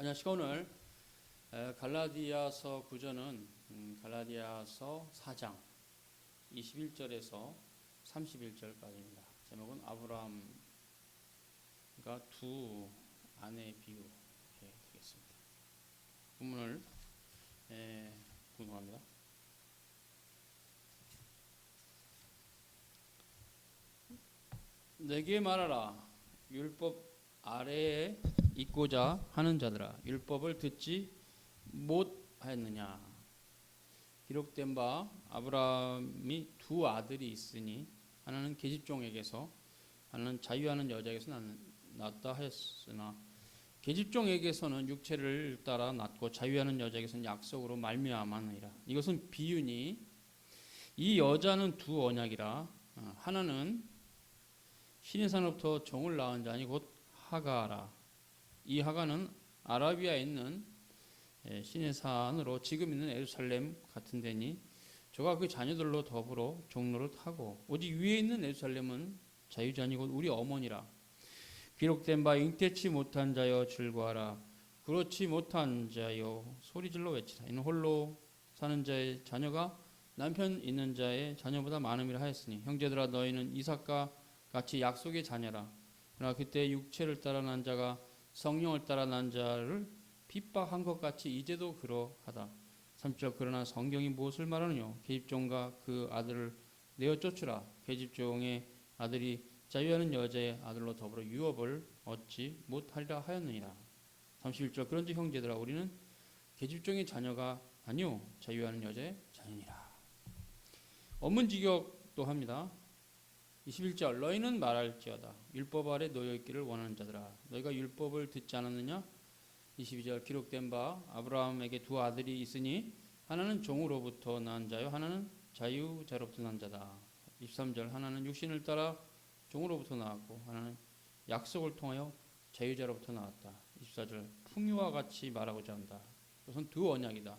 안녕하십니까. 오늘 갈라디아서 구절은 갈라디아서 4장 21절에서 31절까지입니다. 제목은 아브라함과 두 아내의 비유 이렇게 드리겠습니다. 본문을 공독합니다. 내게 말하라. 율법 아래에 있고자 하는 자들아, 율법을 듣지 못하였느냐. 기록된 바 아브라함이 두 아들이 있으니 하나는 계집종에게서 하나는 자유하는 여자에게서 낳았다 하였으나 계집종에게서는 육체를 따라 낳고 자유하는 여자에게서는 약속으로 말미암았느니라. 이것은 비유니 이 여자는 두 언약이라. 하나는 신의 산으로부터 종을 낳은 자니 곧 하가라. 이 하가는 아라비아에 있는 신의 산으로 지금 있는 예루살렘 같은 데니 저가 그 자녀들로 더불어 종로를 타고 오직 위에 있는 예루살렘은 자유자니 곧 우리 어머니라. 기록된 바 잉태치 못한 자여 즐거하라. 그렇지 못한 자여 소리질러 외치라. 이는 홀로 사는 자의 자녀가 남편 있는 자의 자녀보다 많음이라 하였으니 형제들아 너희는 이삭과 같이 약속의 자녀라. 그러나 그때 육체를 따라 난 자가 성령을 따라 난 자를 핍박한 것 같이 이제도 그러하다. 3절 그러나 성경이 무엇을 말하느냐. 계집종과 그 아들을 내어 쫓으라. 계집종의 아들이 자유하는 여자의 아들로 더불어 유업을 얻지 못하리라 하였느니라. 31절 그런즉 형제들아 우리는 계집종의 자녀가 아니요 자유하는 여자의 자녀니라. 언문직역도 합니다. 21절 너희는 말할지어다 율법 아래 놓여 있기를 원하는 자들아 너희가 율법을 듣지 않았느냐. 22절 기록된 바 아브라함에게 두 아들이 있으니 하나는 종으로부터 난 자요 하나는 자유자로부터 난 자다. 23절 하나는 육신을 따라 종으로부터 나왔고 하나는 약속을 통하여 자유자로부터 나왔다. 24절 풍요와 같이 말하고자 한다. 그것은 두 언약이다.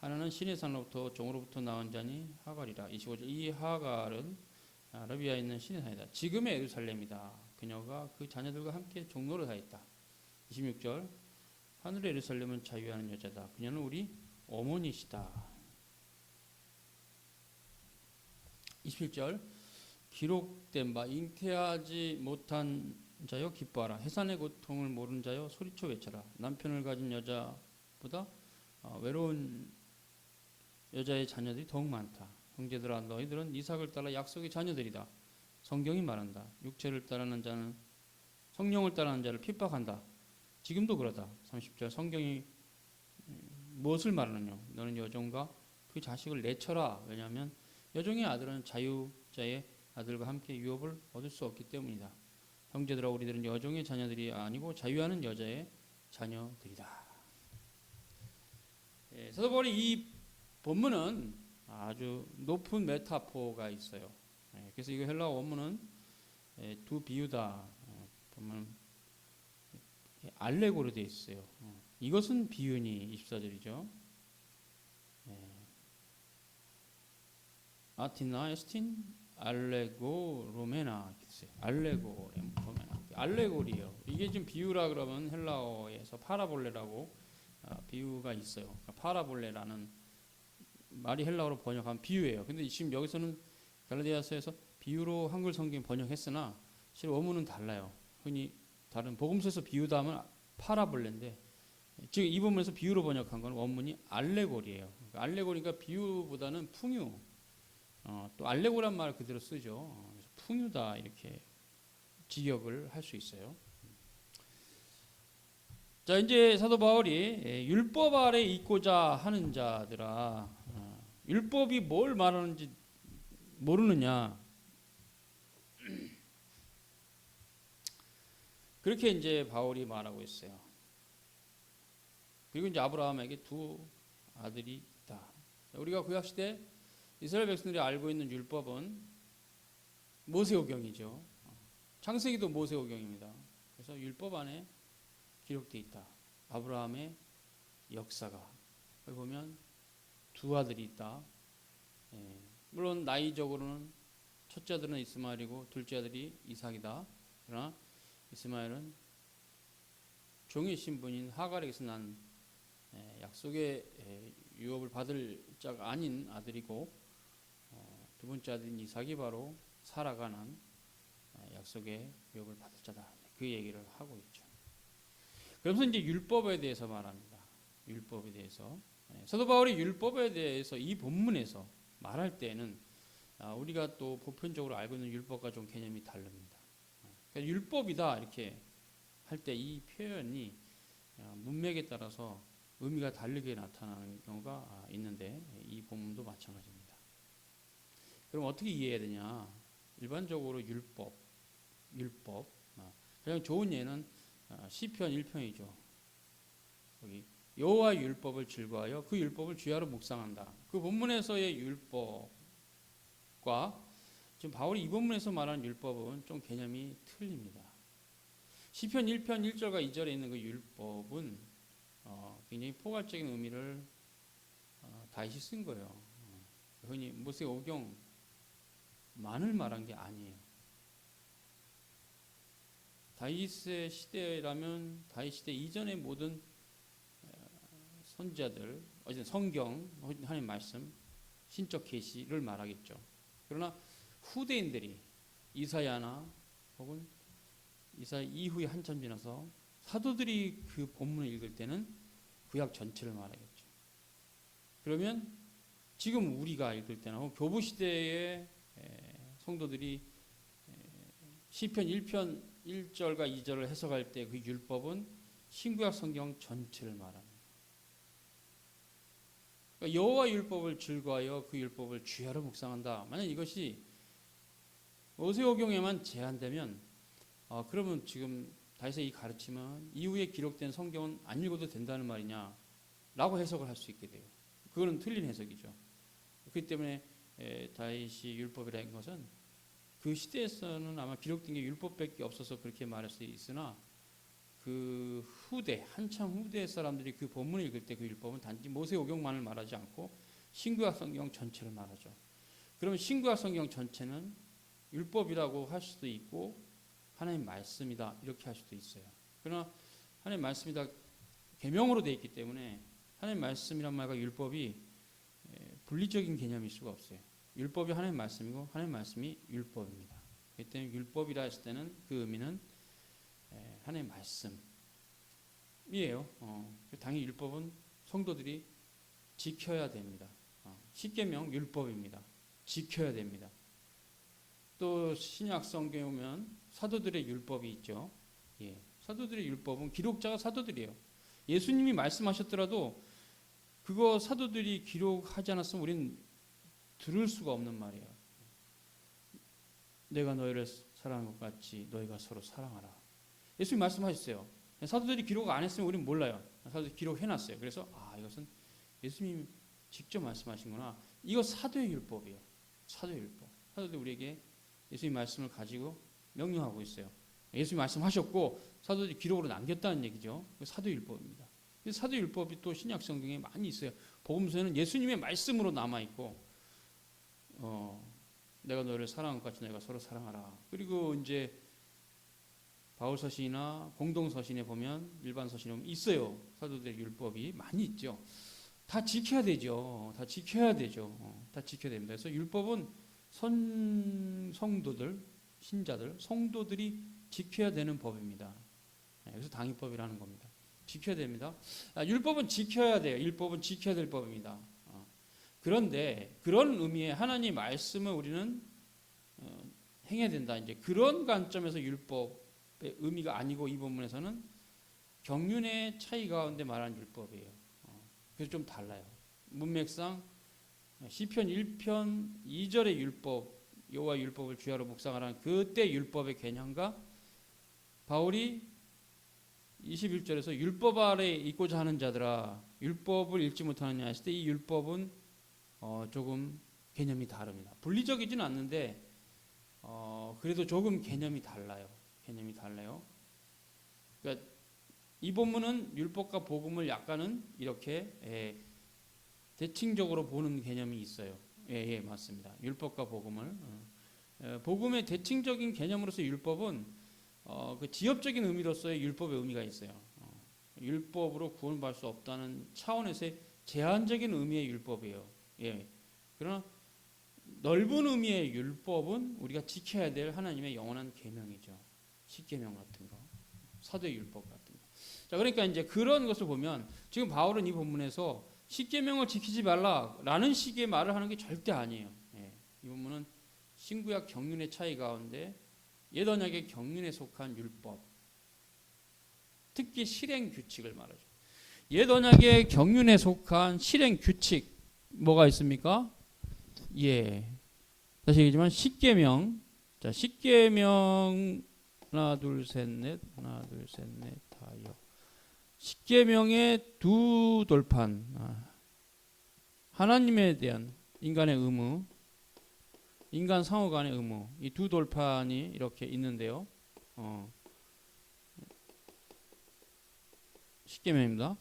하나는 신의 산으로부터 종으로부터 나온 자니 하갈이라. 25절 이 하갈은 아라비아에 있는 신의 산이다. 지금의 예루살렘이다. 그녀가 그 자녀들과 함께 종로를 하였다. 26절 하늘의 예루살렘은 자유하는 여자다. 그녀는 우리 어머니시다. 27절 기록된 바 잉태하지 못한 자여 기뻐하라. 해산의 고통을 모르는 자여 소리쳐 외쳐라. 남편을 가진 여자보다 외로운 여자의 자녀들이 더욱 많다. 형제들아 너희들은 이삭을 따라 약속의 자녀들이다. 성경이 말한다. 육체를 따르는 자는 성령을 따르는 자를 핍박한다. 지금도 그러다. 30절 성경이 무엇을 말하느냐. 너는 여종과 그 자식을 내쳐라. 왜냐하면 여종의 아들은 자유자의 아들과 함께 유업을 얻을 수 없기 때문이다. 형제들아 우리들은 여종의 자녀들이 아니고 자유하는 여자의 자녀들이다. 사도 바울이 이 본문은 아주 높은 메타포가 있어요. 그래서 이거 헬라어 원문은 두 비유다. 보면 알레고로 되어 있어요. 이것은 비유니 24절이죠. 아티나 에스틴 알레고 로메나 알레고 로메나 알레고리예요. 이게 지금 비유라 그러면 헬라어에서 파라볼레라고 비유가 있어요. 그러니까 파라볼레라는 말이 헬라어로 번역한 비유예요. 근데 지금 여기서는 갈라디아서에서 비유로 한글 성경 번역했으나 실제 원문은 달라요. 흔히 다른 복음서에서 비유다 하면 파라볼레인데 지금 이 부분에서 비유로 번역한 건 원문이 알레고리예요. 그러니까 알레고리가 비유보다는 풍유. 또 알레고란 말 그대로 쓰죠. 그래서 풍유다 이렇게 직역을 할 수 있어요. 자 이제 사도 바울이 율법 아래 있고자 하는 자들아 율법이 뭘 말하는지 모르느냐. 그렇게 이제 바울이 말하고 있어요. 그리고 이제 아브라함에게 두 아들이 있다. 우리가 구약시대 이스라엘 백성들이 알고 있는 율법은 모세오경이죠. 창세기도 모세오경입니다. 그래서 율법 안에 기록되어 있다. 아브라함의 역사가. 여기 보면 두 아들이 있다. 물론 나이적으로는 첫째 아들은 이스마엘이고 둘째 아들이 이삭이다. 그러나 이스마엘은 종의 신분인 하갈에게서 난 약속의 유업을 받을 자가 아닌 아들이고 두 번째 아들인 이삭이 바로 사라가 난 약속의 유업을 받을 자다. 그 얘기를 하고 있죠. 그러면서 이제 율법에 대해서 말합니다. 율법에 대해서 사도 바울이 율법에 대해서 이 본문에서 말할 때는 우리가 또 보편적으로 알고 있는 율법과 좀 개념이 다릅니다. 그러니까 율법이다 이렇게 할 때 이 표현이 문맥에 따라서 의미가 다르게 나타나는 경우가 있는데 이 본문도 마찬가지입니다. 그럼 어떻게 이해해야 되냐? 일반적으로 율법 가장 좋은 예는 시편 1편이죠. 여기 여호와의 율법을 즐거워하여 그 율법을 주야로 묵상한다. 그 본문에서의 율법과 지금 바울이 이 본문에서 말하는 율법은 좀 개념이 틀립니다. 시편 1편 1절과 2절에 있는 그 율법은 굉장히 포괄적인 의미를 다시 쓴 거예요. 흔히 모세오경만을 말한 게 아니에요. 다윗의 시대라면 다윗 시대 이전의 모든 선지자들, 어쨌든 성경, 하나님 말씀, 신적 계시를 말하겠죠. 그러나 후대인들이 이사야나 혹은 이사야 이후에 한참 지나서 사도들이 그 본문을 읽을 때는 구약 전체를 말하겠죠. 그러면 지금 우리가 읽을 때나 혹은 교부 시대의 성도들이 시편 1편 1절과 2절을 해석할 때 그 율법은 신구약 성경 전체를 말합니다. 그러니까 여호와 율법을 즐거워하여 그 율법을 주야로 묵상한다. 만약 이것이 모세오경에만 제한되면 그러면 지금 다윗의 이 가르침은 이후에 기록된 성경은 안 읽어도 된다는 말이냐 라고 해석을 할 수 있게 돼요. 그거는 틀린 해석이죠. 그렇기 때문에 다윗이 율법이라는 것은 그 시대에서는 아마 기록된 게 율법밖에 없어서 그렇게 말할 수 있으나 그 후대 한참 후대 사람들이 그 본문을 읽을 때 그 율법은 단지 모세오경만을 말하지 않고 신구약 성경 전체를 말하죠. 그러면 신구약 성경 전체는 율법이라고 할 수도 있고 하나님 말씀이다 이렇게 할 수도 있어요. 그러나 하나님 말씀이다 계명으로 되어 있기 때문에 하나님 말씀이란 말과 율법이 분리적인 개념일 수가 없어요. 율법이 하나님 말씀이고 하나님 말씀이 율법입니다. 그렇기 때문에 율법이라 했을 때는 그 의미는 하나님 말씀이에요. 당연히 율법은 성도들이 지켜야 됩니다. 십계명 율법입니다. 지켜야 됩니다. 또 신약 성경에 오면 사도들의 율법이 있죠. 사도들의 율법은 기록자가 사도들이에요. 예수님이 말씀하셨더라도 그거 사도들이 기록하지 않았으면 우리는 들을 수가 없는 말이에요. 내가 너희를 사랑한 것 같이 너희가 서로 사랑하라. 예수님 말씀하셨어요. 사도들이 기록 안 했으면 우리는 몰라요. 사도들이 기록해놨어요. 그래서 이것은 예수님이 직접 말씀하신구나. 이거 사도의 율법이에요. 사도의 율법. 사도들이 우리에게 예수님 말씀을 가지고 명령하고 있어요. 예수님 말씀하셨고 사도들이 기록으로 남겼다는 얘기죠. 사도의 율법입니다. 사도의 율법이 또 신약 성경에 많이 있어요. 복음서에는 예수님의 말씀으로 남아 있고 내가 너를 사랑한 것 같이 너희가 서로 사랑하라. 그리고 이제 바울 서신이나 공동 서신에 보면 일반 서신에 보면 있어요. 사도들의 율법이 많이 있죠. 다 지켜야 되죠. 다 지켜야 됩니다. 그래서 율법은 성도들, 신자들, 성도들이 지켜야 되는 법입니다. 그래서 당위법이라는 겁니다. 지켜야 됩니다. 율법은 지켜야 돼요. 율법은 지켜야 될 법입니다. 그런데 그런 의미의 하나님 말씀을 우리는 행해야 된다. 이제 그런 관점에서 율법의 의미가 아니고 이 본문에서는 경륜의 차이 가운데 말하는 율법이에요. 그래서 좀 달라요. 문맥상 시편 1편 2절의 율법, 여호와 율법을 주야로 묵상하라는 그때 율법의 개념과 바울이 21절에서 율법 아래 있고자 하는 자들아 율법을 읽지 못하느냐 했을 때 이 율법은 조금 개념이 다릅니다. 분리적이지는 않는데 그래도 조금 개념이 달라요. 그러니까 이 본문은 율법과 복음을 약간은 이렇게 대칭적으로 보는 개념이 있어요. 맞습니다. 율법과 복음을 복음의 대칭적인 개념으로서 율법은 그 지엽적인 의미로서의 율법의 의미가 있어요. 율법으로 구원받을 수 없다는 차원에서의 제한적인 의미의 율법이에요. 예. 그러나 넓은 의미의 율법은 우리가 지켜야 될 하나님의 영원한 계명이죠. 십계명 같은 거, 사도의 율법 같은 거. 자, 그러니까 이제 그런 것을 보면 지금 바울은 이 본문에서 십계명을 지키지 말라라는 식의 말을 하는 게 절대 아니에요. 예. 이 본문은 신구약 경륜의 차이 가운데 옛 언약의 경륜에 속한 율법, 특히 실행 규칙을 말하죠. 옛 언약의 경륜에 속한 실행 규칙 뭐가 있습니까? 예. 다시 얘기지만 십계명. 자, 십계명 하나 둘 셋 넷 다여. 십계명의 두 돌판. 하나님에 대한 인간의 의무, 인간 상호 간의 의무. 이 두 돌판이 이렇게 있는데요. 십계명입니다.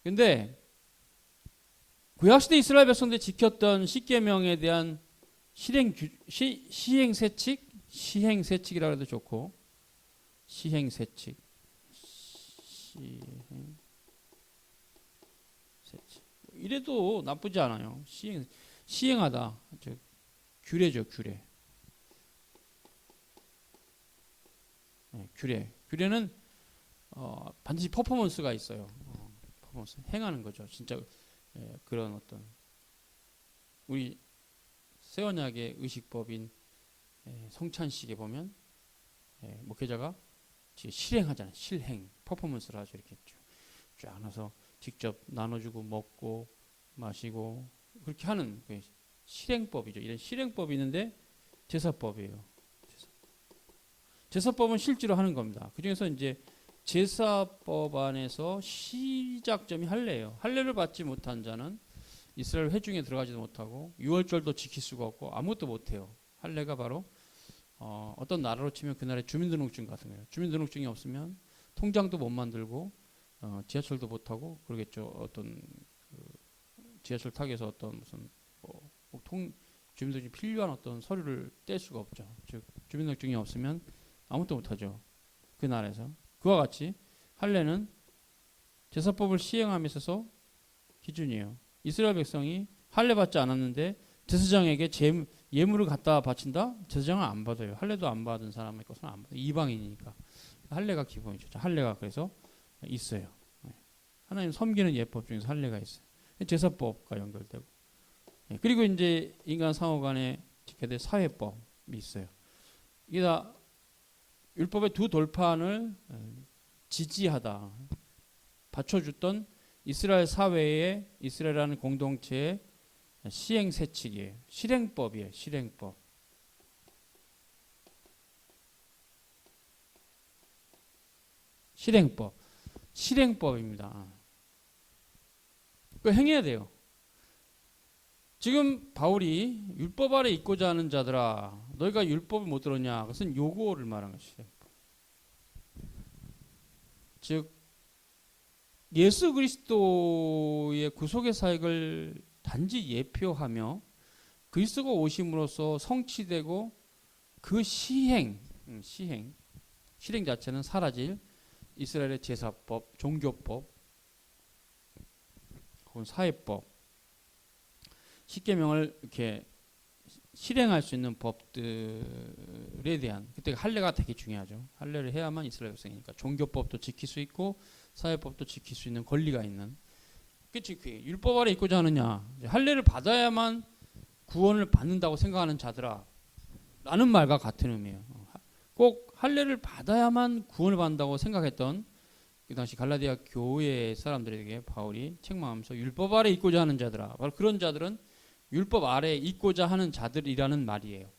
근데 구약시대 이스라엘 백성들이 지켰던 십계명에 대한 시행세칙이라고 해도 좋고, 시행세칙. 이래도 나쁘지 않아요. 시행하다. 즉 규례죠, 규례. 네, 규례. 규례는 반드시 퍼포먼스가 있어요. 퍼포먼스. 행하는 거죠. 진짜 그런 어떤 우리 새언약의 의식법인 성찬식에 보면 목회자가 실행하잖아요. 실행. 퍼포먼스를 하죠. 이렇게 쫙 나눠서 직접 나눠주고 먹고 마시고 그렇게 하는 실행법이죠. 이런 실행법이 있는데 제사법이에요. 제사법은 실제로 하는 겁니다. 그 중에서 이제 제사법 안에서 시작점이 할례예요. 할례를 받지 못한 자는 이스라엘 회중에 들어가지도 못하고 유월절도 지킬 수가 없고 아무것도 못해요. 할례가 바로 어떤 나라로 치면 그 나라의 주민등록증 같은 거예요. 주민등록증이 없으면 통장도 못 만들고 지하철도 못 타고 그러겠죠. 어떤 지하철 타기 위해서 어떤 무슨 주민등록증이 필요한 어떤 서류를 뗄 수가 없죠. 즉 주민등록증이 없으면 아무것도 못 하죠. 그 나라에서. 그와 같이 할례는 제사법을 시행함에 있어서 기준이에요. 이스라엘 백성이 할례 받지 않았는데 제사장에게 예물을 갖다 바친다? 제사장은 안 받아요. 할례도 안 받은 사람의 것은 안 받아요. 이방인이니까. 할례가 기본이죠. 할례가 그래서 있어요. 하나님 섬기는 예법 중에서 할례가 있어요. 제사법과 연결되고. 그리고 이제 인간 상호 간에 지켜야 될 사회법이 있어요. 이게 다 율법의 두 돌판을 지지하다, 받쳐줬던 이스라엘 사회의 이스라엘이라는 공동체의 시행세칙이에요. 실행법이에요. 실행법. 실행법입니다. 그거 행해야 돼요. 지금 바울이 율법 아래 있고자 하는 자들아 너희가 율법을 못 들었냐? 그것은 요구를 말하는 것이에요. 즉 예수 그리스도의 구속의 사역을 단지 예표하며 그리스도가 오심으로써 성취되고 그 실행 자체는 사라질 이스라엘의 제사법, 종교법, 혹은 사회법, 십계명을 이렇게 실행할 수 있는 법들에 대한 그때 할례가 되게 중요하죠. 할례를 해야만 이스라엘 백성이니까 종교법도 지킬 수 있고 사회법도 지킬 수 있는 권리가 있는. 그치, 율법 아래 있고자 하느냐, 할례를 받아야만 구원을 받는다고 생각하는 자들아 라는 말과 같은 의미예요. 꼭 할례를 받아야만 구원을 받는다고 생각했던 그 당시 갈라디아 교회 사람들에게 바울이 책망하면서 율법 아래 있고자 하는 자들아, 바로 그런 자들은 율법 아래 있고자 하는 자들이라는 말이에요.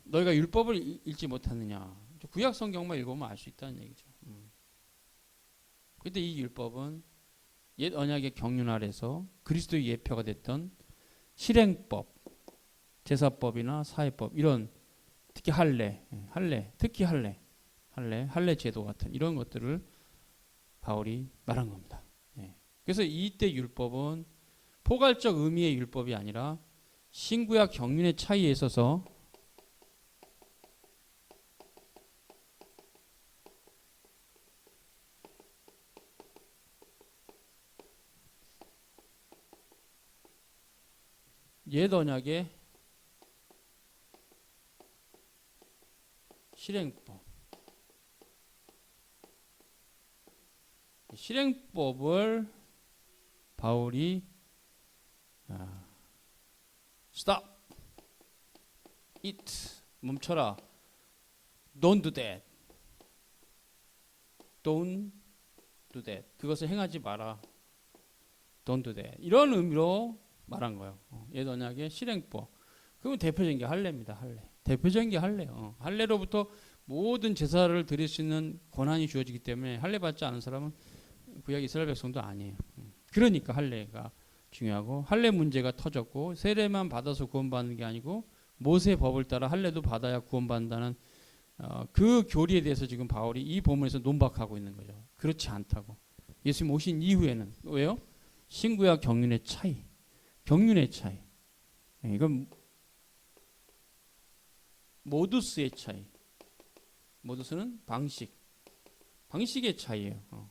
너희가 율법을 읽지 못하느냐. 구약 성경만 읽으면 알 수 있다는 얘기죠. 그런데 이 율법은 옛 언약의 경륜 아래서 그리스도의 예표가 됐던 실행법, 제사법이나 사회법 이런 특히 할례, 특히 할례 제도 같은 이런 것들을 바울이 말한 겁니다. 그래서 이때 율법은 포괄적 의미의 율법이 아니라 신구약 경륜의 차이에 있어서 옛 언약의 실행법. 실행법을 바울이 stop, it, 멈춰라, don't do that, don't do that, 그것을 행하지 마라, don't do that, 이런 의미로 말한 거예요. 옛 언약의 실행법. 그러면 대표적인 게 할례입니다. 할례. 대표적인 게 할례요. 할례로부터 모든 제사를 드릴 수 있는 권한이 주어지기 때문에 할례 받지 않은 사람은 구약 이스라엘 백성도 아니에요. 그러니까 할례가 중요하고, 할례 문제가 터졌고, 세례만 받아서 구원받는 게 아니고 모세 법을 따라 할례도 받아야 구원받는다는 그 교리에 대해서 지금 바울이 이 본문에서 논박하고 있는 거죠. 그렇지 않다고. 예수님 오신 이후에는 왜요? 신구약 경륜의 차이, 경륜의 차이. 이건 모두스의 차이. 모두스는 방식의 차이예요.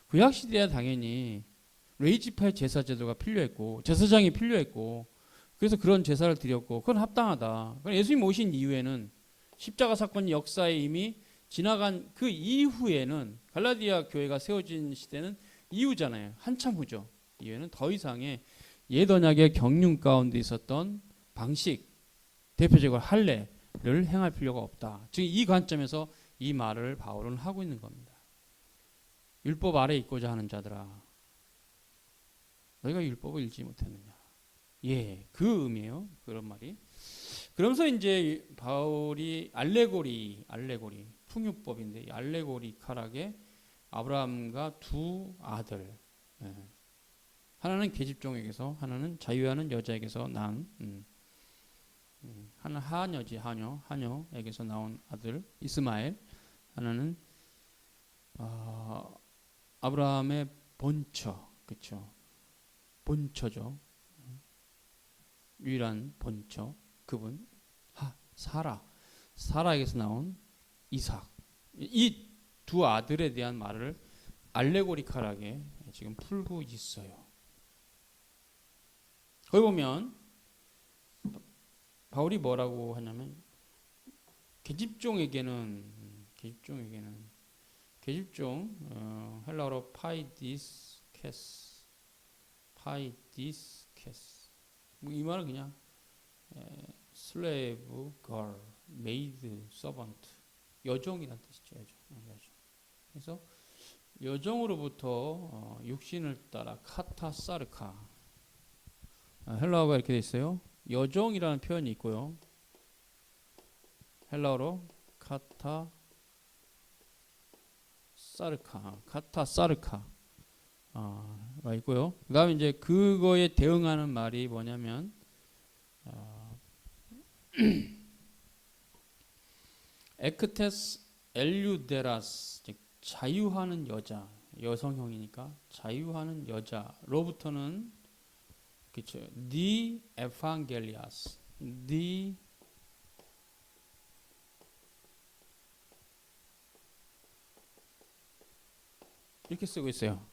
구약 시대야 당연히 레위지파의 제사 제도가 필요했고 제사장이 필요했고 그래서 그런 제사를 드렸고 그건 합당하다. 예수님 오신 이후에는 십자가 사건 역사에 이미 지나간 그 이후에는 갈라디아 교회가 세워진 시대는 이후잖아요. 한참 후죠. 이후에는 더 이상의 옛 언약의 경륜 가운데 있었던 방식, 대표적으로 할례를 행할 필요가 없다. 지금 이 관점에서 이 말을 바울은 하고 있는 겁니다. 율법 아래 있고자 하는 자들아, 너희가 율법을 읽지 못했느냐. 예, 그 의미예요. 그런 말이. 그러면서 이제 바울이 알레고리, 풍유법인데 알레고리칼하게 아브라함과 두 아들, 하나는 계집종에게서, 하나는 자유하는 여자에게서 난, 하나는 하녀지, 하녀에게서 나온 아들 이스마엘, 하나는 아브라함의 본처, 그렇죠? 본처죠. 유일한 본처, 그분 사라에게서 나온 이삭. 이 두 아들에 대한 말을 알레고리칼하게 지금 풀고 있어요. 거기 보면 바울이 뭐라고 하냐면 계집종 헬라어로 파이디스케스, 이 말은 그냥 슬레이브 걸, 메이드, 서번트, 여종이란 뜻이죠. 여종. 그래서 여종으로부터 육신을 따라 카타사르카, 헬라어가 이렇게 돼 있어요. 여종이라는 표현이 있고요. 헬라어로 카타사르카 가 있고요. 그다음에 이제 그거에 대응하는 말이 뭐냐면 에크테스 엘류데라스, 자유하는 여자, 여성형이니까 자유하는 여자로부터는 그렇죠. 디 에반겔리아스, 디 이렇게 쓰고 있어요.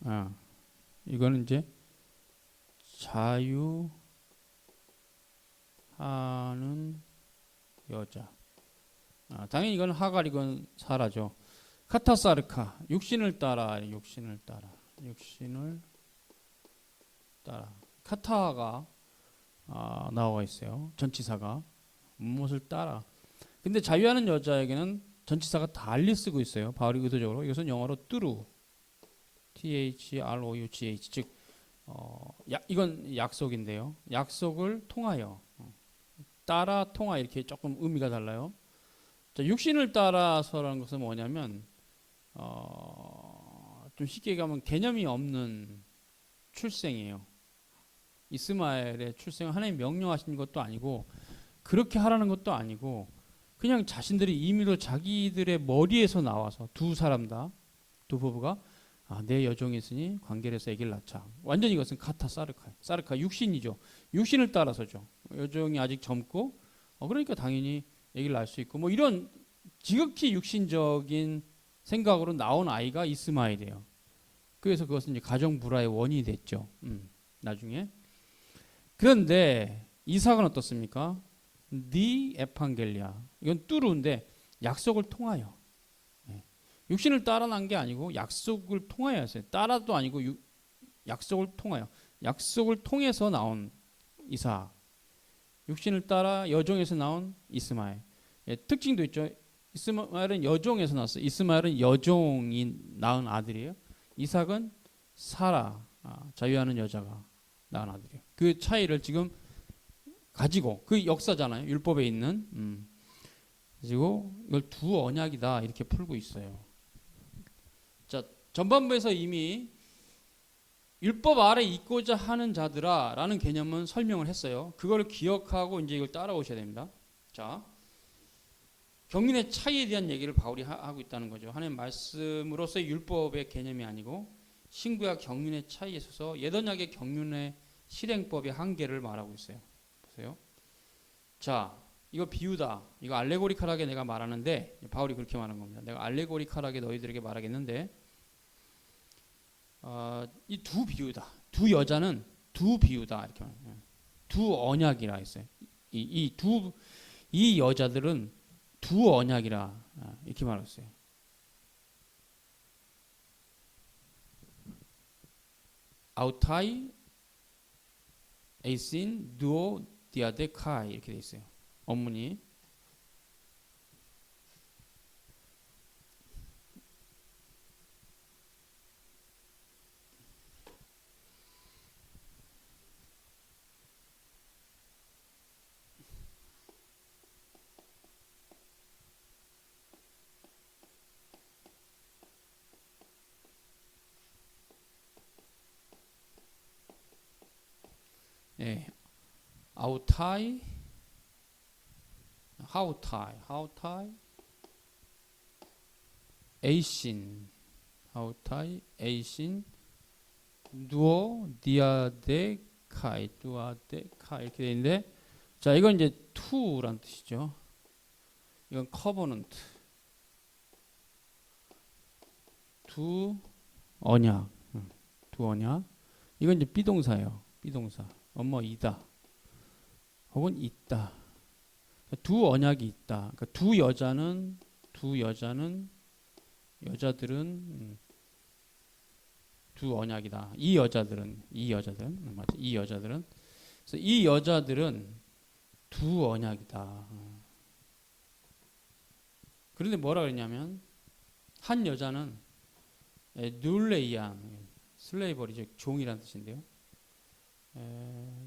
이거는 이제 자유하는 여자. 당연히 이건 하갈, 이건 사라죠. 카타사르카, 육신을 따라. 카타가 나와 있어요. 전치사가 무엇을 따라. 근데 자유하는 여자에게는 전치사가 달리 쓰고 있어요. 바울이 의도적으로. 이것은 영어로 뚜루, THROUGH, 즉 이건 약속인데요. 약속을 통하여, 따라, 통하, 이렇게 조금 의미가 달라요. 자, 육신을 따라서라는 것은 뭐냐면 좀 쉽게 얘기하면 개념이 없는 출생이에요. 이스마엘의 출생은 하나님 명령하신 것도 아니고 그렇게 하라는 것도 아니고 그냥 자신들이 임의로 자기들의 머리에서 나와서 두 사람 다, 두 부부가 내 여종이 있으니 관계를 해서 아기를 낳자. 완전히 이것은 사르카 육신이죠. 육신을 따라서죠. 여종이 아직 젊고 그러니까 당연히 아기를 낳을 수 있고 뭐 이런 지극히 육신적인 생각으로 나온 아이가 이스마엘이에요. 그래서 그것은 이제 가정 불화의 원인이 됐죠. 나중에. 그런데 이삭은 어떻습니까? 네 에판겔리아. 이건 뚜루인데 약속을 통하여. 예. 육신을 따라 난 게 아니고 약속을 통하여 했어요. 따라도 아니고 약속을 통하여. 약속을 통해서 나온 이삭. 육신을 따라 여종에서 나온 이스마엘. 예, 특징도 있죠. 이스마엘은 여종에서 나왔어요. 이스마엘은 여종이 낳은 아들이에요. 이삭은 사라, 자유하는 여자가 낳은 아들이에요. 그 차이를 지금 가지고 그 역사잖아요. 율법에 있는. 그리고 이걸 두 언약이다 이렇게 풀고 있어요. 자, 전반부에서 이미 율법 아래 있고자 하는 자들아라는 개념은 설명을 했어요. 그걸 기억하고 이제 이걸 따라오셔야 됩니다. 자, 경륜의 차이에 대한 얘기를 바울이 하고 있다는 거죠. 하나님 말씀으로서의 율법의 개념이 아니고 신구약 경륜의 차이에 있어서 옛언약의 경륜의 실행법의 한계를 말하고 있어요. 보세요. 자, 이거 비유다. 이거 알레고리칼하게 내가 말하는데 바울이 그렇게 말하는 겁니다. 내가 알레고리칼하게 너희들에게 말하겠는데 이 두 비유다. 두 여자는 두 비유다. 이렇게 말해요. 두 언약이라 했어요. 이 여자들은 두 언약이라 이렇게 말했어요. 아우타이 에이신 두오 디아데 카이 이렇게 돼 있어요. 원문이. 예. 아우타이 하우타이 에이신 하우타이 에이신 누오 디아데 카이 이렇게 돼 있는데 자 이건 이제 투란 뜻이죠. 이건 커버넌트 두 언약 이건 이제 비동사예요. 비동사 이다 혹은 있다. 두 언약이 있다. 그러니까 두 여자들은 두 언약이다. 이 여자들은 그래서 이 여자들은 두 언약이다. 그런데 뭐라 그랬냐면 한 여자는 눌레이안 슬레이버리 즉 종이란 뜻인데요.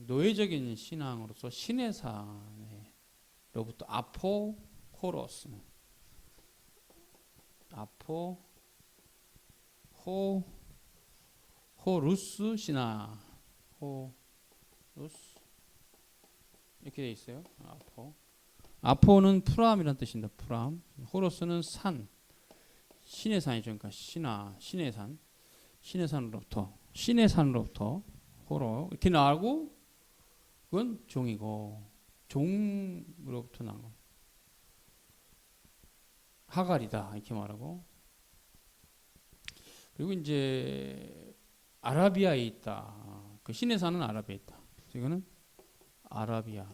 노예적인 신앙으로서 신의 산으로부터 아포코로스 호루스 신화 호루스 이렇게 돼 있어요. 아포는 프람이라는 뜻입니다. 프람. 호로스는 산 신의 산이죠. 그러니까 신의 산으로부터 호로 이렇게 나오고 그건 종이고 종으로부터 나온 거 하갈이다 이렇게 말하고 그리고 이제 아라비아에 있다. 그 신의 산은 아라비아에 있다. 그래서 이거는 아라비아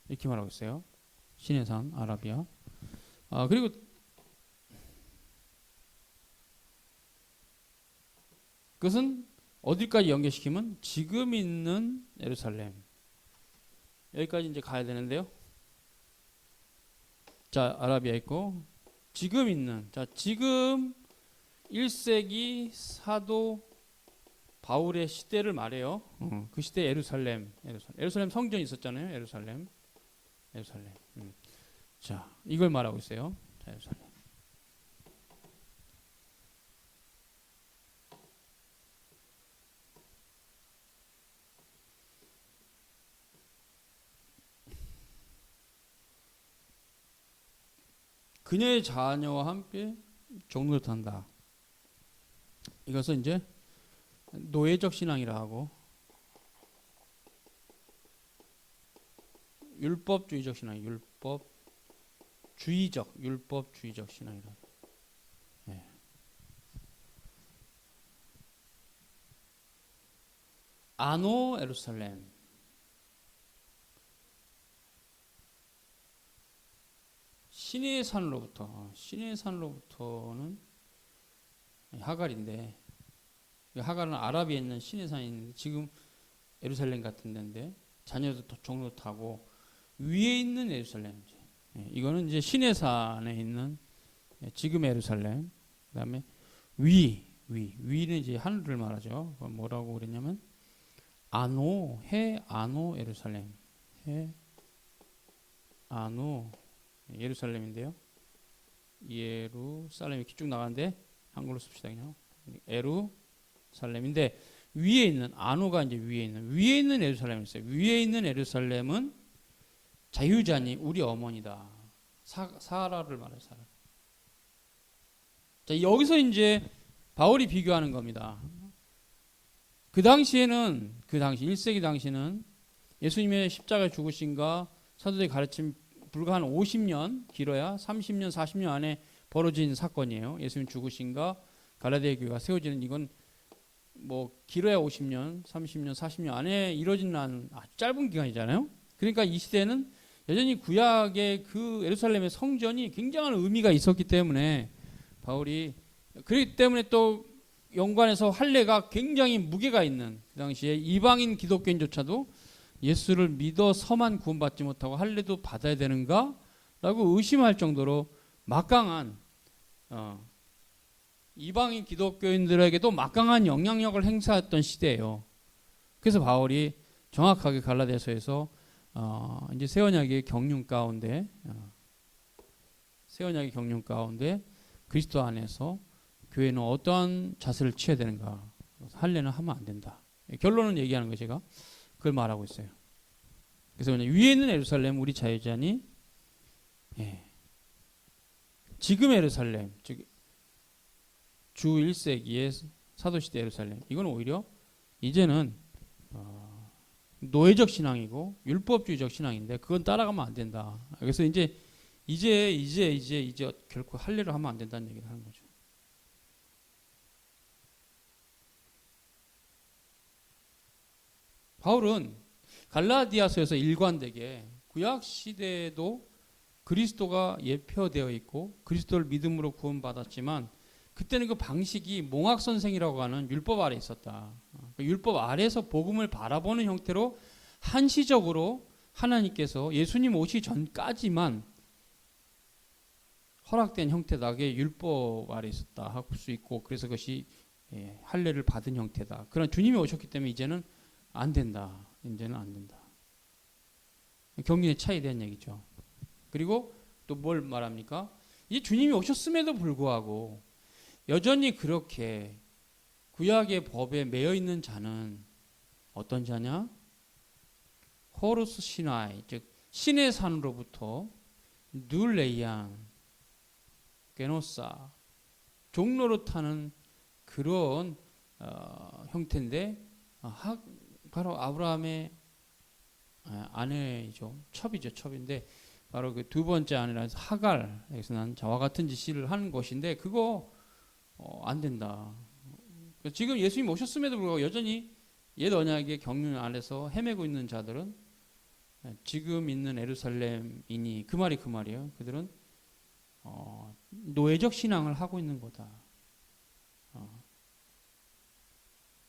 이렇게 말하고 있어요. 신의 산 아라비아. 그리고 그것은 어디까지 연결시키면 지금 있는 예루살렘 여기까지 이제 가야 되는데요. 자 아라비아 있고 지금 1세기 사도 바울의 시대를 말해요. 그 시대 예루살렘 성전이 있었잖아요. 예루살렘. 자 이걸 말하고 있어요. 자, 예루살렘. 그녀의 자녀와 함께 종로를 탄다. 이것은 이제 노예적 신앙이라 하고 율법주의적 신앙이라. 예. 아노 예루살렘. 시내의 산으로부터는 하갈인데, 하갈은 아라비에 있는 시내 산이 있는데 지금 예루살렘 같은 데인데 자녀도 종로 타고 위에 있는 예루살렘. 이거는 이제 시내 산에 있는 지금 예루살렘. 그다음에 위는 이제 하늘을 말하죠. 뭐라고 그랬냐면 아노 예루살렘. 아노 예루살렘인데요. 예루살렘 이렇게 쭉 나가는데 한글로 씁시다 그냥. 예루살렘인데 위에 있는 아노가 이제 위에 있는 예루살렘이 있어요. 위에 있는 예루살렘은 자유자니 우리 어머니다. 사라를 말해요. 사라. 자, 여기서 이제 바울이 비교하는 겁니다. 그 당시 1세기 당시는 예수님의 십자가에 죽으신가 사도들의 가르침 불과 한 50년, 길어야 30년, 40년 안에 벌어진 사건이에요. 예수님 죽으신가 갈라디아 교회가 세워지는, 이건 뭐 길어야 50년, 30년, 40년 안에 이루어지는 아주 짧은 기간이잖아요. 그러니까 이 시대는 여전히 구약의 그 예루살렘의 성전이 굉장한 의미가 있었기 때문에 바울이, 그렇기 때문에 또 연관해서 할례가 굉장히 무게가 있는, 그 당시에 이방인 기독교인조차도 예수를 믿어서만 구원받지 못하고 할례도 받아야 되는가? 라고 의심할 정도로 막강한, 이방인 기독교인들에게도 막강한 영향력을 행사했던 시대예요. 그래서 바울이 정확하게 갈라디아서에서 이제 새 언약의 경륜 가운데 그리스도 안에서 교회는 어떠한 자세를 취해야 되는가? 할례는 하면 안 된다. 결론은 얘기하는 거예요. 제가 그걸 말하고 있어요. 그래서 그냥 위에 있는 예루살렘 우리 자유자니, 지금 예루살렘, 즉 주 1세기의 사도시대 예루살렘, 이건 오히려 이제는 노예적 신앙이고 율법주의적 신앙인데 그건 따라가면 안 된다. 그래서 이제 결코 할례를 하면 안 된다는 얘기를 하는 거죠. 바울은 갈라디아서에서 일관되게 구약 시대에도 그리스도가 예표되어 있고 그리스도를 믿음으로 구원받았지만 그때는 그 방식이 몽학선생이라고 하는 율법 아래 있었다. 율법 아래에서 복음을 바라보는 형태로 한시적으로 하나님께서 예수님 오시기 전까지만 허락된 형태다. 그게 율법 아래 있었다 할 수 있고, 그래서 그것이 할례를 받은 형태다. 그러나 주님이 오셨기 때문에 이제는 안 된다. 이제는 안 된다. 경륜의 차이에 대한 얘기죠. 그리고 또 뭘 말합니까? 이 주님이 오셨음에도 불구하고 여전히 그렇게 구약의 법에 매여 있는 자는 어떤 자냐? 호루스 시나이, 즉 신의 산으로부터 눌레이안, 게노사, 종로로 타는 그런 형태인데, 바로 아브라함의 아내이죠. 첩인데 바로 그 두 번째 아내라서 하갈, 여기서 난 자와 같은 짓을 하는 것인데 그거 안 된다. 지금 예수님 오셨음에도 불구하고 여전히 옛 언약의 경륜 안에서 헤매고 있는 자들은 지금 있는 예루살렘이니 그 말이에요. 그들은 노예적 신앙을 하고 있는 거다.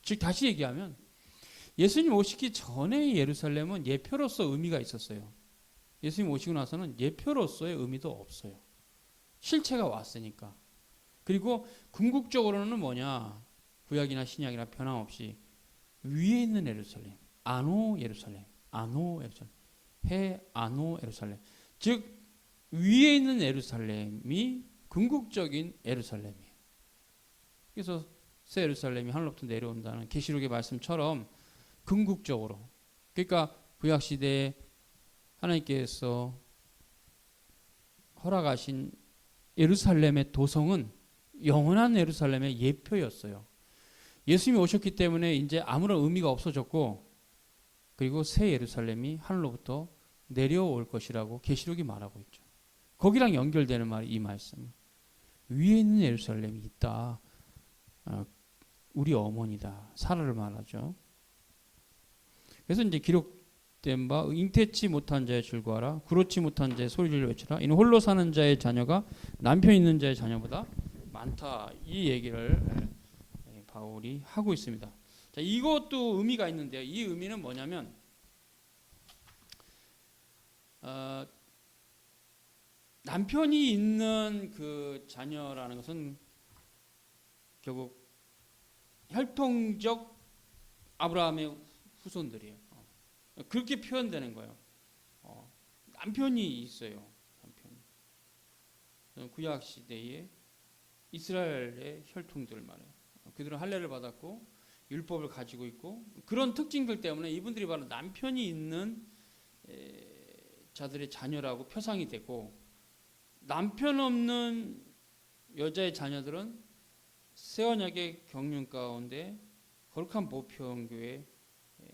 즉 다시 얘기하면 예수님 오시기 전에 예루살렘은 예표로서 의미가 있었어요. 예수님 오시고 나서는 예표로서의 의미도 없어요. 실체가 왔으니까. 그리고 궁극적으로는 뭐냐? 구약이나 신약이나 변함없이 위에 있는 예루살렘, 아노 예루살렘, 아노 예루살렘. 즉 위에 있는 예루살렘이 궁극적인 예루살렘이에요. 그래서 새 예루살렘이 하늘로부터 내려온다는 계시록의 말씀처럼 궁극적으로, 그러니까 구약 시대에 하나님께서 허락하신 예루살렘의 도성은 영원한 예루살렘의 예표였어요. 예수님이 오셨기 때문에 이제 아무런 의미가 없어졌고, 그리고 새 예루살렘이 하늘로부터 내려올 것이라고 계시록이 말하고 있죠. 거기랑 연결되는 말이 이 말씀. 위에 있는 예루살렘이 있다. 우리 어머니다. 사라를 말하죠. 그래서 이제 기록된 바 잉태치 못한 자의 즐거워하라 그렇지 못한 자의 소리를 외치라 이는 홀로 사는 자의 자녀가 남편 있는 자의 자녀보다 많다. 이 얘기를 바울이 하고 있습니다. 자, 이것도 의미가 있는데요. 이 의미는 뭐냐면 남편이 있는 그 자녀라는 것은 결국 혈통적 아브라함의 후손들이에요. 그렇게 표현되는 거예요. 남편이 있어요. 남편이. 구약 시대에 이스라엘의 혈통들을 말해요. 그들은 할례를 받았고 율법을 가지고 있고 그런 특징들 때문에 이분들이 바로 남편이 있는 자들의 자녀라고 표상이 되고 남편 없는 여자의 자녀들은 새 언약의 경륜 가운데 거룩한 모평교회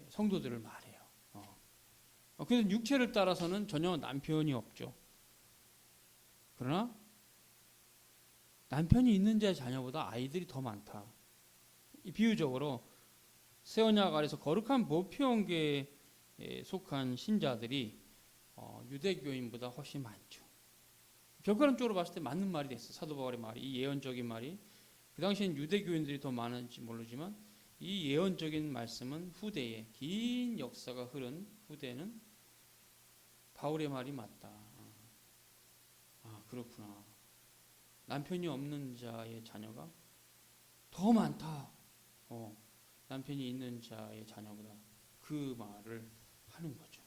성도들을 말해요. 그래서 육체를 따라서는 전혀 남편이 없죠. 그러나 남편이 있는 자의 자녀보다 아이들이 더 많다. 비유적으로 새 언약 아래서 거룩한 모평교회에 속한 신자들이 유대교인보다 훨씬 많죠. 결과론적으로 봤을 때 맞는 말이 됐어. 사도 바울의 말이, 이 예언적인 말이. 그 당시엔 유대교인들이 더 많은지 모르지만 이 예언적인 말씀은 후대에 긴 역사가 흐른 후대는 바울의 말이 맞다. 그렇구나. 남편이 없는 자의 자녀가 더 많다. 남편이 있는 자의 자녀보다 그 말을 하는 거죠.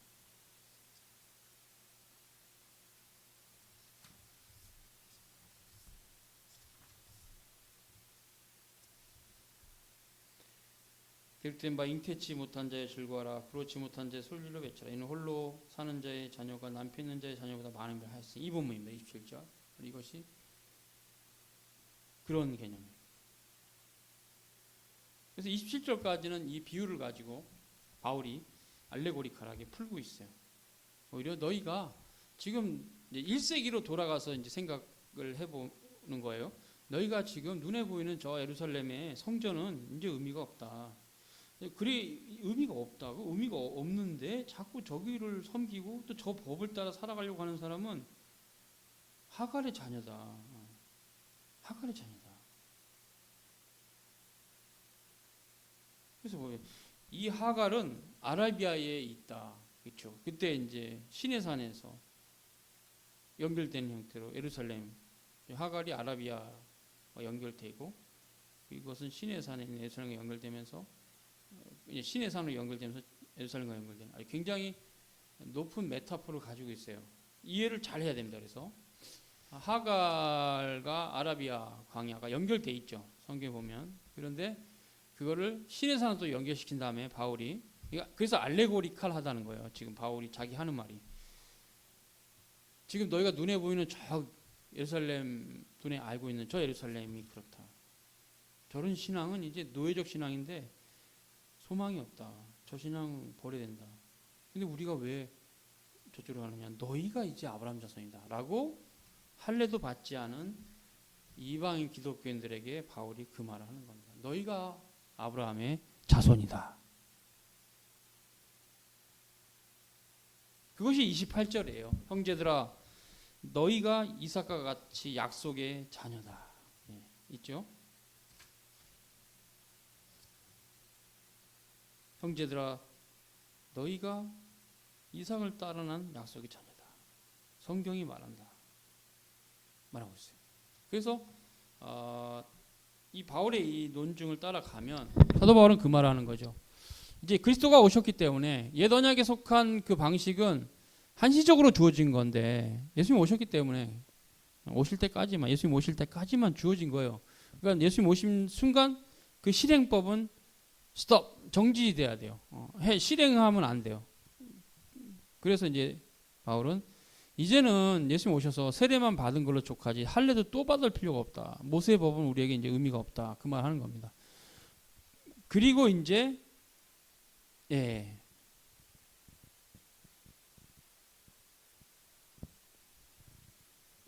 기록된 바 잉태치 못한 자의 즐거워하라 그렇지 못한 자의 소리로 외쳐라 이는 홀로 사는 자의 자녀가 남편 있는 자의 자녀보다 많음을 하였으니 이 본문입니다. 27절 이것이 그런 개념이에요. 그래서 27절까지는 이 비유를 가지고 바울이 알레고리컬하게 풀고 있어요. 오히려 너희가 지금 이제 1세기로 돌아가서 이제 생각을 해보는 거예요. 너희가 지금 눈에 보이는 저 예루살렘의 성전은 이제 의미가 없다. 그래 의미가 없다고 의미가 없는데 자꾸 저기를 섬기고 또 저 법을 따라 살아가려고 하는 사람은 하갈의 자녀다. 하갈의 자녀다. 그래서 뭐예요? 이 하갈은 아라비아에 있다. 그렇죠? 그때 이제 시내산에서 연결된 형태로 예루살렘 하갈이 아라비아와 연결되고 이것은 시내산에 있는 예루살렘과 연결되면서 시내산으로 연결되면서 예루살렘과 연결되는 굉장히 높은 메타포를 가지고 있어요. 이해를 잘 해야 됩니다. 그래서 하갈과 아라비아 광야가 연결돼 있죠. 성경에 보면. 그런데 그거를 시내산으로 연결시킨 다음에 바울이 그래서 알레고리칼하다는 거예요. 지금 바울이 자기 하는 말이. 지금 너희가 눈에 보이는 저 예루살렘 눈에 알고 있는 저 예루살렘이 그렇다. 저런 신앙은 이제 노예적 신앙인데 소망이 없다. 저 신앙 버려야 된다. 근데 우리가 왜 저쪽으로 가느냐? 너희가 이제 아브라함 자손이다. 라고 할례도 받지 않은 이방인 기독교인들에게 바울이 그 말을 하는 겁니다. 너희가 아브라함의 자손이다. 그것이 28절이에요. 형제들아 너희가 이삭과 같이 약속의 자녀다. 있죠? 형제들아 너희가 이삭을 따라 난 약속의 자녀다. 성경이 말한다. 말하고 있어요. 그래서 이 바울의 이 논증을 따라가면 사도 바울은 그 말을 하는 거죠. 이제 그리스도가 오셨기 때문에 옛 언약에 속한 그 방식은 한시적으로 주어진 건데 예수님 오셨기 때문에 예수님 오실 때까지만 주어진 거예요. 그러니까 예수님 오신 순간 그 실행법은 스톱 정지돼야 돼요. 실행하면 안 돼요. 그래서 이제 바울은 이제는 예수님 오셔서 세례만 받은 걸로 족하지 할례도 또 받을 필요가 없다. 모세의 법은 우리에게 이제 의미가 없다. 그 말 하는 겁니다. 그리고 이제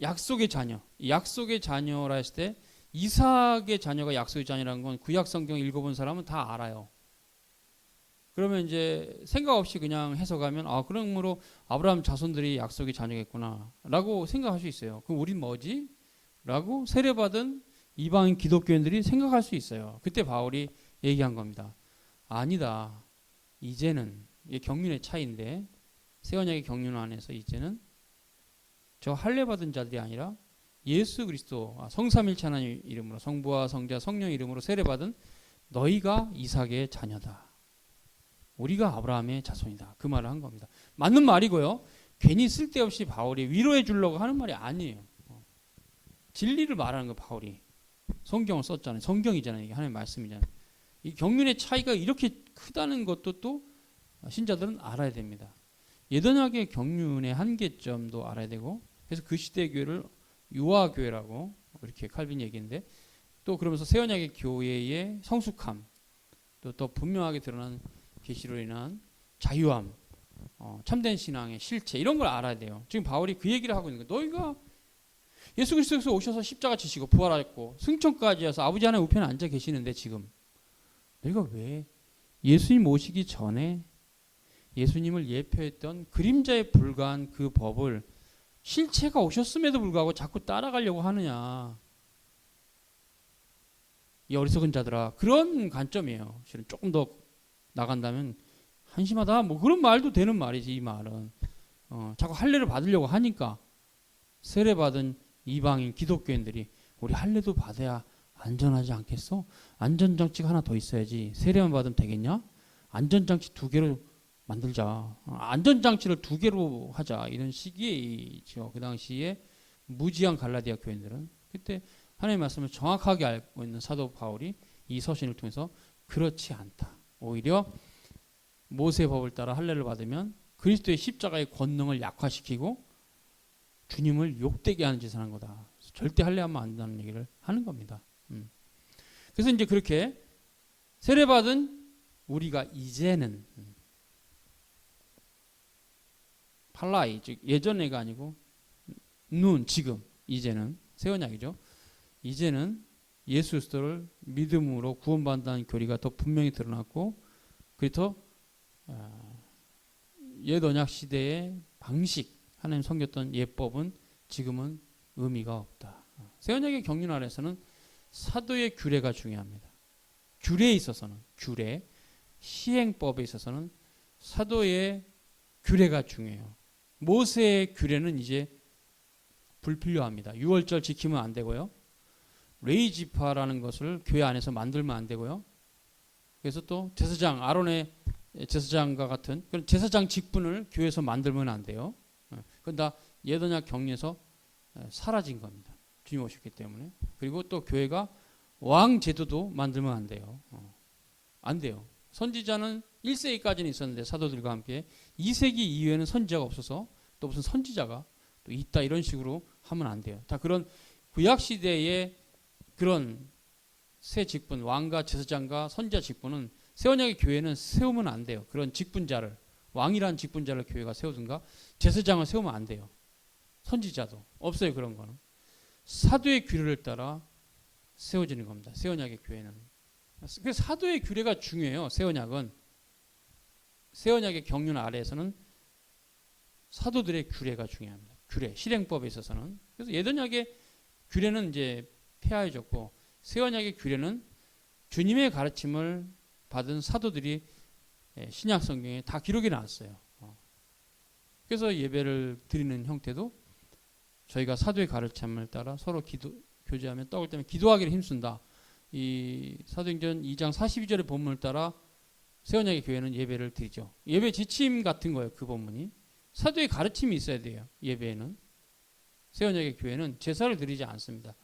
약속의 자녀. 약속의 자녀라 했을 때 이삭의 자녀가 약속의 자녀라는 건 구약 성경 읽어본 사람은 다 알아요. 그러면 이제 생각 없이 그냥 해석하면 그러므로 아브라함 자손들이 약속의 자녀겠구나라고 생각할 수 있어요. 그럼 우린 뭐지? 라고 세례받은 이방인 기독교인들이 생각할 수 있어요. 그때 바울이 얘기한 겁니다. 아니다. 이제는 이게 경륜의 차이인데 새 언약의 경륜 안에서 이제는 저 할례 받은 자들이 아니라 예수 그리스도 성삼일체 하나님 이름으로 성부와 성자 성령 이름으로 세례받은 너희가 이삭의 자녀다. 우리가 아브라함의 자손이다. 그 말을 한 겁니다. 맞는 말이고요. 괜히 쓸데없이 바울이 위로해 주려고 하는 말이 아니에요. 진리를 말하는 거 바울이. 성경을 썼잖아요. 성경이잖아요. 이게 하나님의 말씀이잖아요. 이 경륜의 차이가 이렇게 크다는 것도 또 신자들은 알아야 됩니다. 예언약의 경륜의 한계점도 알아야 되고, 그래서 그 시대 교회를 유아교회라고 이렇게 칼빈이 얘기했는데, 또 그러면서 새 언약의 교회의 성숙함, 또 더 분명하게 드러난 계시로 인한 자유함, 참된 신앙의 실체, 이런 걸 알아야 돼요. 지금 바울이 그 얘기를 하고 있는 거예요. 너희가 예수 그리스도께서 오셔서 십자가 지시고 부활하셨고 승천까지 해서 아버지 하나님 우편에 앉아 계시는데 지금 너희가 왜 예수님 오시기 전에 예수님을 예표했던 그림자에 불과한 그 법을 실체가 오셨음에도 불구하고 자꾸 따라가려고 하느냐. 이 어리석은 자들아, 그런 관점이에요. 실은 조금 더 나간다면 한심하다 뭐 그런 말도 되는 말이지. 이 말은 자꾸 할례를 받으려고 하니까 세례받은 이방인 기독교인들이 우리 할례도 받아야 안전하지 않겠어? 안전장치가 하나 더 있어야지. 세례만 받으면 되겠냐? 안전장치 2개로 만들자. 안전장치를 2개로 하자. 이런 시기이죠. 그 당시에 무지한 갈라디아 교인들은. 그때 하나님의 말씀을 정확하게 알고 있는 사도 바울이 이 서신을 통해서 그렇지 않다. 오히려 모세의 법을 따라 할례를 받으면 그리스도의 십자가의 권능을 약화시키고 주님을 욕되게 하는 짓을 하는 거다. 절대 할례하면 안 된다는 얘기를 하는 겁니다. 그래서 이제 그렇게 세례받은 우리가 이제는 팔라이, 즉 예전에가 아니고 지금 이제는 새 언약이죠. 이제는 예수 그리스도를 믿음으로 구원받는다는 교리가 더 분명히 드러났고, 그래서 옛 언약 시대의 방식, 하나님 섬겼던 예법은 지금은 의미가 없다. 새 언약의 경륜 아래서는 사도의 규례가 중요합니다. 규례에 있어서는 규례, 시행법에 있어서는 사도의 규례가 중요해요. 모세의 규례는 이제 불필요합니다. 유월절 지키면 안 되고요. 레이지파라는 것을 교회 안에서 만들면 안 되고요. 그래서 또 제사장, 아론의 제사장과 같은 그런 제사장 직분을 교회에서 만들면 안 돼요. 그건 다 옛 언약 경륜에서 사라진 겁니다. 주님 오셨기 때문에. 그리고 또 교회가 왕 제도도 만들면 안 돼요. 안 돼요. 선지자는 1세기까지는 있었는데 사도들과 함께 2세기 이후에는 선지자가 없어서 또 무슨 선지자가 또 있다 이런 식으로 하면 안 돼요. 다 그런 구약 시대의 그런 새 직분, 왕과 제사장과 선지자 직분은 새 언약의 교회는 세우면 안 돼요. 그런 직분자를, 왕이라는 직분자를 교회가 세우든가 제사장을 세우면 안 돼요. 선지자도 없어요. 그런 거는 사도의 규례를 따라 세워지는 겁니다. 새 언약의 교회는. 그래서 사도의 규례가 중요해요. 새 언약은. 새 언약의 경륜 아래에서는 사도들의 규례가 중요합니다. 규례, 실행법에 있어서는. 그래서 옛 언약의 규례는 이제 폐하해졌고 새 언약의 규례는 주님의 가르침을 받은 사도들이 신약 성경에 다 기록이 나왔어요. 그래서 예배를 드리는 형태도 저희가 사도의 가르침을 따라 서로 교제하며 떡을 떼며 기도하기를 힘쓴다. 이 사도행전 2장 42절의 본문을 따라 새 언약의 교회는 예배를 드리죠. 예배 지침 같은 거예요. 그 본문이. 사도의 가르침이 있어야 돼요. 예배에는. 새 언약의 교회는 제사를 드리지 않습니다.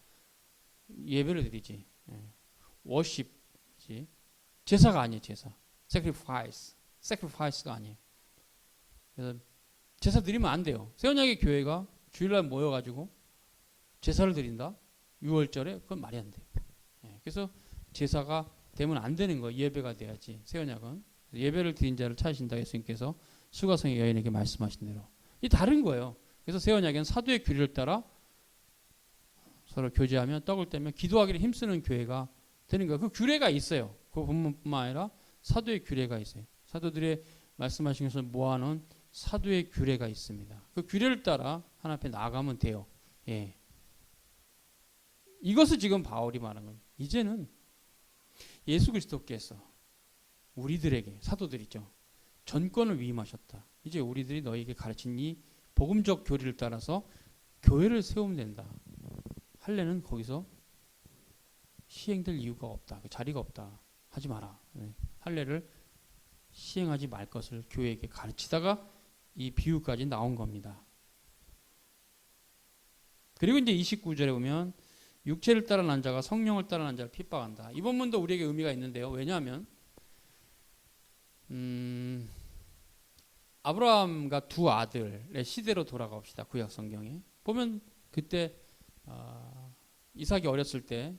예배를 드리지. 워십이지. 제사가 아니에요. 제사. sacrifice가 아니에요. 그래서 제사 드리면 안 돼요. 새 언약의 교회가 주일날 모여가지고 제사를 드린다? 6월절에 그건 말이 안 돼요. 그래서 제사가 되면 안 되는 거예요. 예배가 돼야지. 새 언약은. 예배를 드린 자를 찾으신다 예수님께서 수가성의 여인에게 말씀하신 대로. 이 다른 거예요. 그래서 새 언약에는 사도의 규례를 따라 서로 교제하며 떡을 떼며 기도하기를 힘쓰는 교회가 되는 거예요. 그 규례가 있어요. 그 본문뿐만 아니라 사도의 규례가 있어요. 사도들의 말씀하신 것을 모아놓은 사도의 규례가 있습니다. 그 규례를 따라 하나님 앞에 나아가면 돼요. 예. 이것을 지금 바울이 말하는 거예요. 이제는 예수 그리스도께서 우리들에게, 사도들이죠, 전권을 위임하셨다. 이제 우리들이 너에게 가르친 이 복음적 교리를 따라서 교회를 세우면 된다. 할례는 거기서 시행될 이유가 없다. 그 자리가 없다. 하지 마라. 할례를 시행하지 말 것을 교회에게 가르치다가 이 비유까지 나온 겁니다. 그리고 이제 29절에 보면 육체를 따라 난 자가 성령을 따라 난 자를 핍박한다. 이 본문도 우리에게 의미가 있는데요. 왜냐하면 아브라함과 두 아들의 시대로 돌아가봅시다. 구약 성경에 보면 그때 이삭이 어렸을 때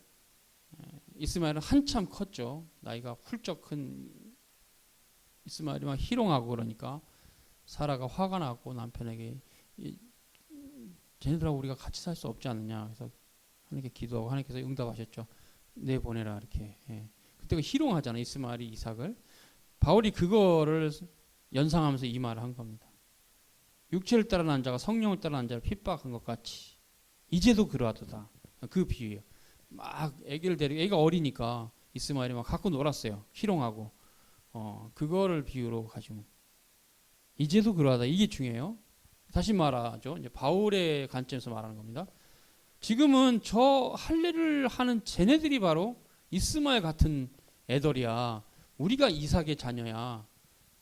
이스마엘은 한참 컸죠. 나이가 훌쩍 큰 이스마엘이 막 희롱하고 그러니까 사라가 화가 나고 남편에게 쟤네들하고 우리가 같이 살 수 없지 않느냐. 그래서 하나님께 기도하고 하나님께서 응답하셨죠. 내보내라 이렇게. 그때가 희롱하잖아 이스마엘이 이삭을. 바울이 그거를 연상하면서 이 말을 한 겁니다. 육체를 따라 난 자가 성령을 따라 난 자를 핍박한 것 같이 이제도 그러하도다. 그 비유예요. 막 애기를 데리고, 애기가 어리니까 이스마엘이 막 갖고 놀았어요. 희롱하고. 그거를 비유로 가지고 이제도 그러하다. 이게 중요해요. 다시 말하죠. 이제 바울의 관점에서 말하는 겁니다. 지금은 저 할례를 하는 쟤네들이 바로 이스마엘 같은 애들이야. 우리가 이삭의 자녀야.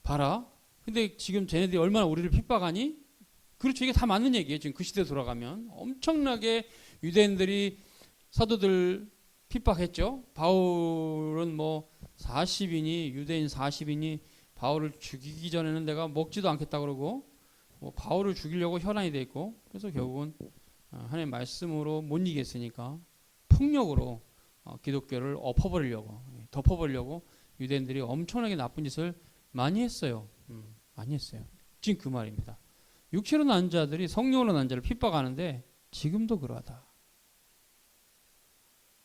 봐라. 근데 지금 쟤네들이 얼마나 우리를 핍박하니? 그렇죠. 이게 다 맞는 얘기예요. 지금 그 시대 돌아가면 엄청나게 유대인들이 사도들 핍박했죠. 바울은 뭐 40인이 유대인 40인이 바울을 죽이기 전에는 내가 먹지도 않겠다 그러고 뭐 바울을 죽이려고 혈안이 돼 있고 그래서 결국은 하나님의 말씀으로 못 이겼으니까 폭력으로 기독교를 덮어버리려고 유대인들이 엄청나게 나쁜 짓을 많이 했어요. 많이 했어요. 지금 그 말입니다. 육체로 난 자들이 성령으로 난 자를 핍박하는데 지금도 그러하다.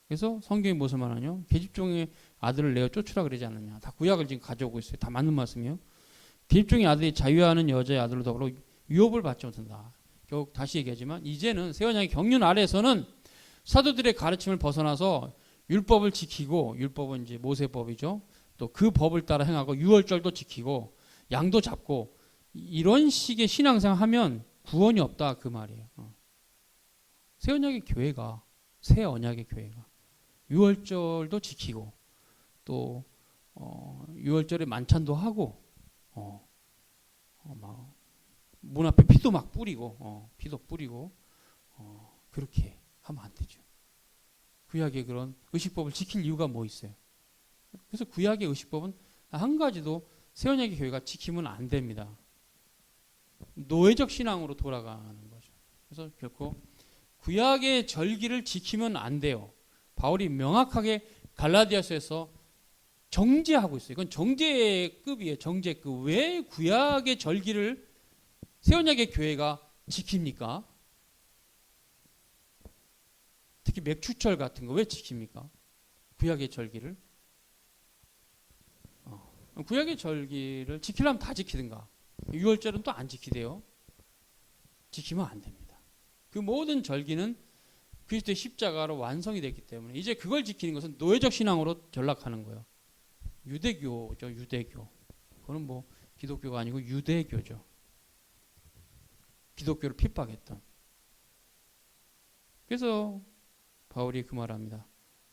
그래서 성경이 무엇을 말하냐? 계집종의 아들을 내어 쫓으라 그러지 않느냐. 다 구약을 지금 가져오고 있어요. 다 맞는 말씀이에요. 계집종의 아들이 자유하는 여자의 아들로 더불어 유업을 받지 못한다. 결국 다시 얘기하지만 이제는 새 언약의 경륜 아래에서는 사도들의 가르침을 벗어나서 율법을 지키고, 율법은 이제 모세법이죠. 또 그 법을 따라 행하고 유월절도 지키고 양도 잡고 이런 식의 신앙생활 하면 구원이 없다 그 말이에요. 새 언약의 교회가 유월절도 지키고 또 유월절에 만찬도 하고 막 문 앞에 피도 막 뿌리고 그렇게 하면 안 되죠. 구약의 그런 의식법을 지킬 이유가 뭐 있어요? 그래서 구약의 의식법은 한 가지도 새 언약의 교회가 지키면 안 됩니다. 노예적 신앙으로 돌아가는 거죠. 그래서 결코 구약의 절기를 지키면 안 돼요. 바울이 명확하게 갈라디아서에서 정죄하고 있어요. 이건 정죄급이에요. 정죄급. 왜 구약의 절기를 새 언약의 교회가 지킵니까? 특히 맥추철 같은 거 왜 지킵니까? 구약의 절기를. 구약의 절기를 지키려면 다 지키든가. 유월절은 또 안 지키대요. 지키면 안 됩니다. 그 모든 절기는 그리스도의 십자가로 완성이 됐기 때문에 이제 그걸 지키는 것은 노예적 신앙으로 전락하는 거예요. 유대교죠. 유대교. 그건 뭐 기독교가 아니고 유대교죠. 기독교를 핍박했던. 그래서 바울이 그 말합니다.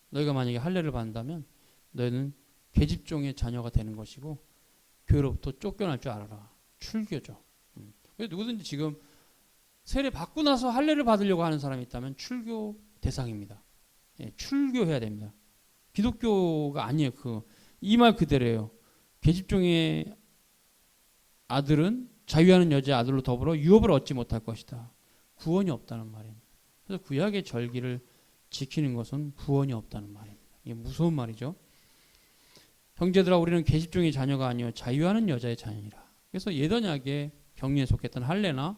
너희가 만약에 할례를 받는다면 너희는 계집종의 자녀가 되는 것이고 교회로부터 쫓겨날 줄 알아라. 출교죠. 누구든지 지금 세례 받고 나서 할례를 받으려고 하는 사람이 있다면 출교 대상입니다. 예, 출교해야 됩니다. 기독교가 아니에요. 이 말 그대로예요. 계집종의 아들은 자유하는 여자의 아들로 더불어 유업을 얻지 못할 것이다. 구원이 없다는 말입니다. 그래서 구약의 절기를 지키는 것은 구원이 없다는 말입니다. 이게 무서운 말이죠. 형제들아 우리는 계집종의 자녀가 아니요 자유하는 여자의 자녀니라. 그래서 옛 언약의 경륜에 속했던 할례나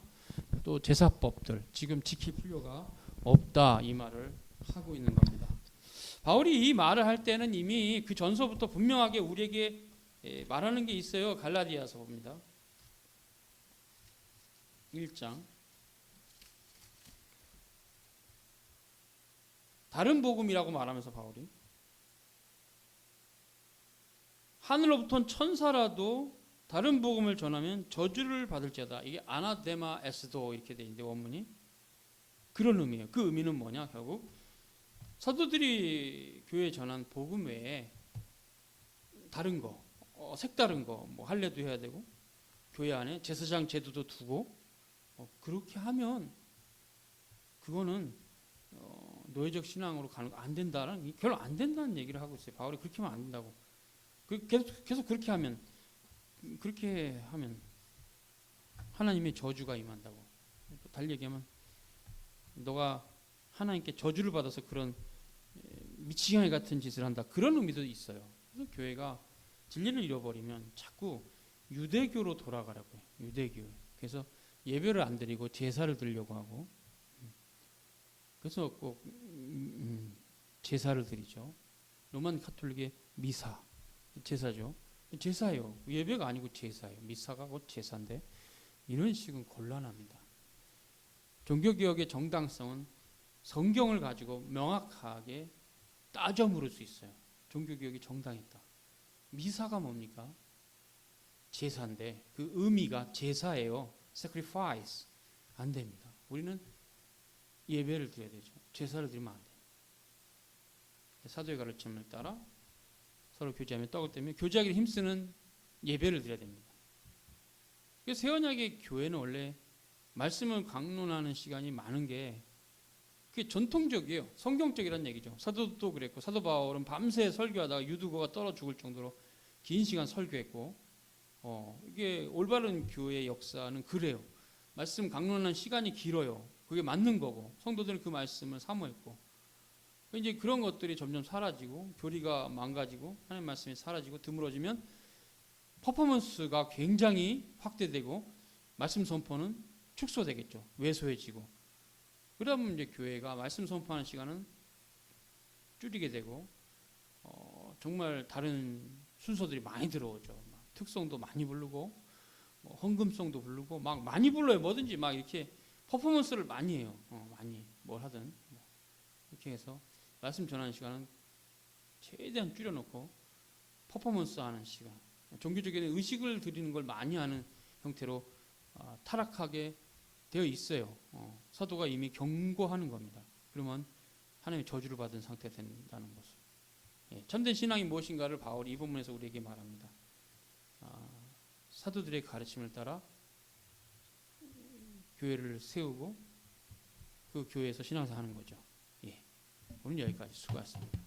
또 제사법들 지금 지킬 필요가 없다 이 말을 하고 있는 겁니다. 바울이 이 말을 할 때는 이미 그 전서부터 분명하게 우리에게 말하는 게 있어요. 갈라디아서 봅니다. 1장. 다른 복음이라고 말하면서 바울이 하늘로부터 천사라도 다른 복음을 전하면 저주를 받을지어다. 이게 아나데마 에스도 이렇게 돼 있는데 원문이 그런 의미예요. 그 의미는 뭐냐? 결국 사도들이 교회에 전한 복음 외에 다른 거, 색다른 거, 뭐 할례도 해야 되고 교회 안에 제사장 제도도 두고 그렇게 하면 그거는 노예적 신앙으로 가는 거 안 된다는 별로 안 된다는 얘기를 하고 있어요. 바울이 그렇게 하면 안 된다고. 계속 그렇게 하면 하나님의 저주가 임한다고. 달리 얘기하면 너가 하나님께 저주를 받아서 그런 미치광이 같은 짓을 한다. 그런 의미도 있어요. 그래서 교회가 진리를 잃어버리면 자꾸 유대교로 돌아가라고 해요. 유대교. 그래서 예배를 안 드리고 제사를 드리려고 하고 그래서 꼭 제사를 드리죠. 로만 카톨릭의 미사 제사죠. 제사예요. 예배가 아니고 제사예요. 미사가 곧 제사인데 이런 식은 곤란합니다. 종교개혁의 정당성은 성경을 가지고 명확하게 따져 물을 수 있어요. 종교개혁이 정당했다. 미사가 뭡니까? 제사인데 그 의미가 제사예요. sacrifice. 안 됩니다. 우리는 예배를 드려야 되죠. 제사를 드리면 안 돼요. 사도의 가르침을 따라 서로 교제하며 떡을 떼며 교제하기를 힘쓰는 예배를 드려야 됩니다. 그래서 새언약의 교회는 원래 말씀을 강론하는 시간이 많은 게 그게 전통적이에요. 성경적이라는 얘기죠. 사도도 그랬고 사도 바울은 밤새 설교하다가 유두고가 떨어 죽을 정도로 긴 시간 설교했고 이게 올바른 교회의 역사는 그래요. 말씀 강론하는 시간이 길어요. 그게 맞는 거고 성도들은 그 말씀을 사모했고 이제 그런 것들이 점점 사라지고 교리가 망가지고 하나님 말씀이 사라지고 드물어지면 퍼포먼스가 굉장히 확대되고 말씀 선포는 축소되겠죠. 왜소해지고 그러면 이제 교회가 말씀 선포하는 시간은 줄이게 되고 정말 다른 순서들이 많이 들어오죠. 특성도 많이 부르고 헌금송도 부르고 막 많이 불러요. 뭐든지 막 이렇게 퍼포먼스를 많이 해요. 많이 뭘 하든 이렇게 해서 말씀 전하는 시간은 최대한 줄여놓고 퍼포먼스하는 시간, 종교적인 의식을 드리는 걸 많이 하는 형태로 타락하게 되어 있어요. 사도가 이미 경고하는 겁니다. 그러면 하나님의 저주를 받은 상태가 된다는 것을. 참된 신앙이 무엇인가를 바울이 이 본문에서 우리에게 말합니다. 사도들의 가르침을 따라 교회를 세우고 그 교회에서 신앙생활 하는 거죠. 오늘 여기까지 수고하셨습니다.